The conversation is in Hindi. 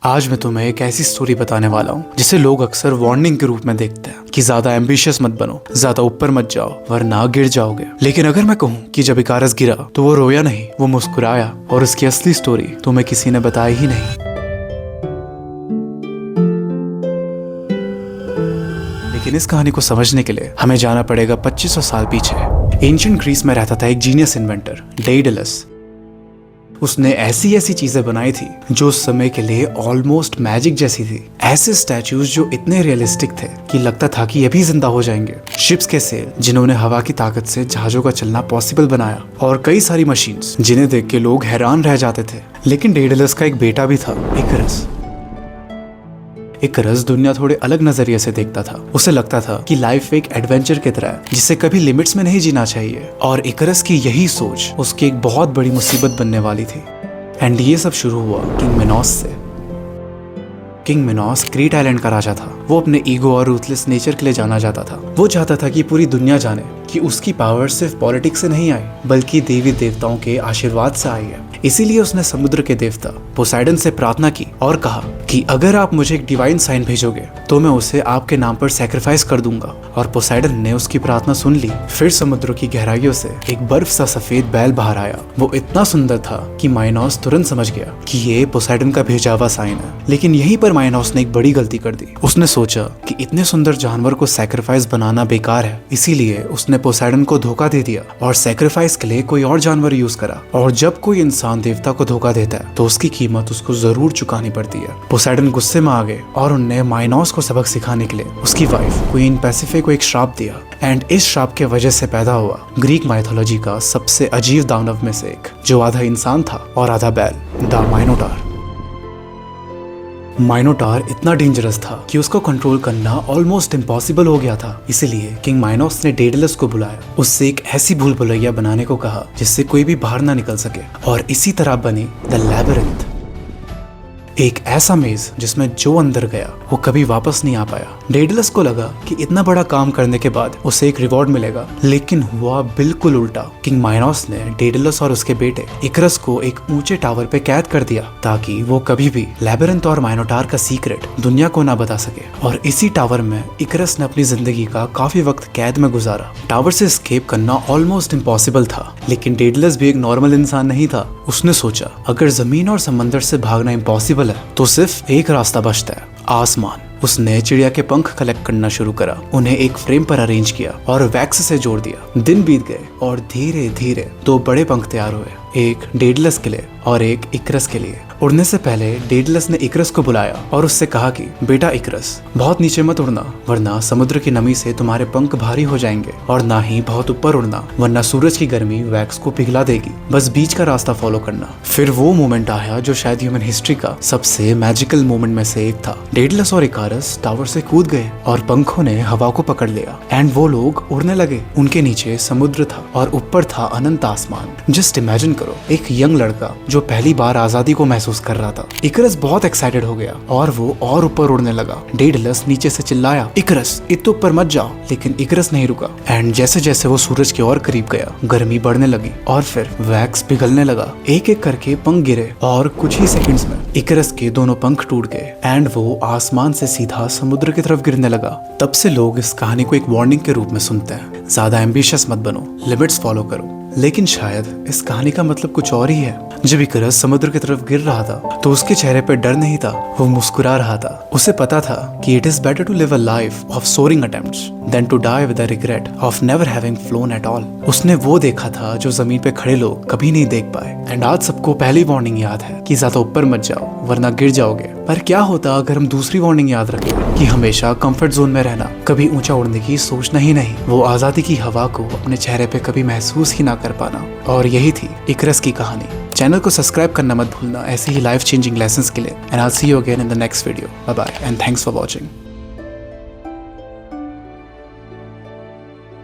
आज मैं तुम्हें एक ऐसी स्टोरी बताने वाला हूँ जिसे लोग अक्सर वार्निंग के रूप में देखते हैं कि ज्यादा एम्बिशियस मत बनो, ज्यादा ऊपर मत जाओ वरना गिर जाओगे। लेकिन अगर मैं कहूँ कि जब इकारस गिरा तो वो रोया नहीं, वो मुस्कुराया और उसकी असली स्टोरी तुम्हें किसी ने बताई ही नहीं। लेकिन इस कहानी को समझने के लिए हमें जाना पड़ेगा 2500 साल पीछे। एंशिएंट ग्रीस में रहता था एक जीनियस इन्वेंटर डेइडालस। उसने ऐसी चीजें बनाई थी जो उस समय के लिए ऑलमोस्ट मैजिक जैसी थी। ऐसे स्टैचूज जो इतने रियलिस्टिक थे कि लगता था कि ये भी जिंदा हो जाएंगे। शिप्स के सेल जिन्होंने हवा की ताकत से जहाजों का चलना पॉसिबल बनाया, और कई सारी मशीन्स जिन्हें देख के लोग हैरान रह जाते थे। लेकिन डेइडालस का एक बेटा भी था, इकारस। इकारस दुनिया थोड़े अलग नजरिए से देखता था। उसे लगता था कि लाइफ एक एडवेंचर की तरह है जिसे कभी लिमिट्स में नहीं जीना चाहिए, और इकारस की यही सोच उसकी एक बहुत बड़ी मुसीबत बनने वाली थी। एंड ये सब शुरू हुआ किंग मिनोस से। किंग मिनोस क्रीट आइलैंड का राजा था। वो अपने ईगो और रूथलेस नेचर के लिए जाना जाता था। वो चाहता था कि पूरी दुनिया जाने कि उसकी पावर सिर्फ पॉलिटिक्स से नहीं आई बल्कि देवी देवताओं के आशीर्वाद से आई है। इसीलिए उसने समुद्र के देवता पोसाइडन से प्रार्थना की और कहा कि अगर आप मुझे एक डिवाइन साइन भेजोगे तो मैं उसे आपके नाम पर सैक्रिफाइस कर दूंगा। और पोसाइडन ने उसकी प्रार्थना सुन ली। फिर समुद्र की गहराइयों से एक बर्फ सा सफेद बैल बाहर आया। वो इतना सुंदर था कि माइनोस तुरंत समझ गया कि ये पोसाइडन का भेजा हुआ साइन है। लेकिन यहीं पर माइनोस ने एक बड़ी गलती कर दी। उसने सोचा कि इतने सुंदर जानवर को सैक्रिफाइस बनाना बेकार है, इसीलिए उसने पोसाइडन को धोखा दे दिया और सैक्रिफाइस के लिए कोई और जानवर यूज करा। और जब कोई इंसान देवता को धोखा देता है तो उसकी कीमत उसको जरूर चुकानी पड़ती है। पोसाइडन गुस्से में आ गए और उनने माइनोस को सबक सिखाने के लिए उसकी वाइफ क्वीन पैसिफे को एक श्राप दिया। एंड इस श्राप के वजह से पैदा हुआ ग्रीक माइथोलॉजी का सबसे अजीब दानव में से एक, जो आधा इंसान था और आधा बैल, द माइनोटार। माइनोटार इतना डेंजरस था कि उसको कंट्रोल करना ऑलमोस्ट इम्पॉसिबल हो गया था। इसीलिए किंग माइनोस ने डेइडालस को बुलाया, उससे एक ऐसी भूल भुलैया बनाने को कहा जिससे कोई भी बाहर ना निकल सके। और इसी तरह बनी द लैबिरिंथ, एक ऐसा मेज जिसमें जो अंदर गया वो कभी वापस नहीं आ पाया। डेइडालस को लगा कि इतना बड़ा काम करने के बाद उसे एक रिवॉर्ड मिलेगा, लेकिन हुआ बिल्कुल उल्टा। किंग माइनोस ने डेइडालस और उसके बेटे इकारस को एक ऊंचे टावर पे कैद कर दिया ताकि वो कभी भी लैबिरिंथ और माइनोटार का सीक्रेट दुनिया को ना बता सके। और इसी टावर में इकारस ने अपनी जिंदगी का काफी वक्त कैद में गुजारा। टावर से एस्केप करना ऑलमोस्ट इम्पॉसिबल था, लेकिन डेइडालस भी एक नॉर्मल इंसान नहीं था। उसने सोचा अगर जमीन और समंदर से भागना इम्पॉसिबल है तो सिर्फ एक रास्ता बचता है, आसमान। उसने चिड़िया के पंख कलेक्ट करना शुरू करा, उन्हें एक फ्रेम पर अरेंज किया और वैक्स से जोड़ दिया। दिन बीत गए और धीरे धीरे दो बड़े पंख तैयार हुए, एक डेइडालस के लिए और एक इकारस के लिए। उड़ने से पहले डेइडालस ने इकारस को बुलाया और उससे कहा कि बेटा इकारस, बहुत नीचे मत उड़ना वरना समुद्र की नमी से तुम्हारे पंख भारी हो जाएंगे, और ना ही बहुत ऊपर उड़ना वरना सूरज की गर्मी वैक्स को पिघला देगी। बस बीच का रास्ता फॉलो करना। फिर वो मोमेंट आया जो शायद ह्यूमन हिस्ट्री का सबसे मैजिकल मोमेंट में से एक था। डेइडालस और इकारस टावर से कूद गए और पंखों ने हवा को पकड़ लिया एंड वो लोग उड़ने लगे। उनके नीचे समुद्र था और ऊपर था अनंत आसमान। जस्ट इमेजिन करो, एक यंग लड़का जो पहली बार आजादी को महसूस कर रहा था। इकारस बहुत एक्साइटेड हो गया और वो और ऊपर उड़ने लगा। डेइडालस नीचे से चिल्लाया, इकारस इतने ऊपर मत जाओ, लेकिन इकारस नहीं रुका। एंड जैसे जैसे वो सूरज के और करीब गया गर्मी बढ़ने लगी और फिर वैक्स पिघलने लगा। एक एक करके पंख गिरे और कुछ ही सेकंड्स में इकारस के दोनों पंख टूट गए एंड वो आसमान से सीधा समुद्र की तरफ गिरने लगा। तब से लोग इस कहानी को एक वार्निंग के रूप में सुनते हैं, ज्यादा एम्बिशियस मत बनो, लिमिट्स फॉलो करो। लेकिन शायद इस कहानी का मतलब कुछ और ही है। जब इकारस समुद्र की तरफ गिर रहा था तो उसके चेहरे पे डर नहीं था, वो मुस्कुरा रहा था। उसे पता था कि it is better to live a life of soaring attempts than to die with the regret of never having flown at all. उसने वो देखा था जो जमीन पे खड़े लोग कभी नहीं देख पाए। एंड आज सबको पहली वार्निंग याद है कि ज्यादा ऊपर मत जाओ वरना गिर जाओगे। पर क्या होता अगर हम दूसरी वार्निंग याद रखें कि हमेशा कंफर्ट जोन में रहना, कभी ऊंचा उड़ने की सोचना ही नहीं, वो आजादी की हवा को अपने चेहरे पे कभी महसूस ही ना कर पाना। और यही थी इकारस की कहानी। चैनल को सब्सक्राइब करना मत भूलना ऐसे ही लाइफ चेंजिंग लेसन्स के लिए। And I will see you again in the next video. Bye bye and thanks for watching.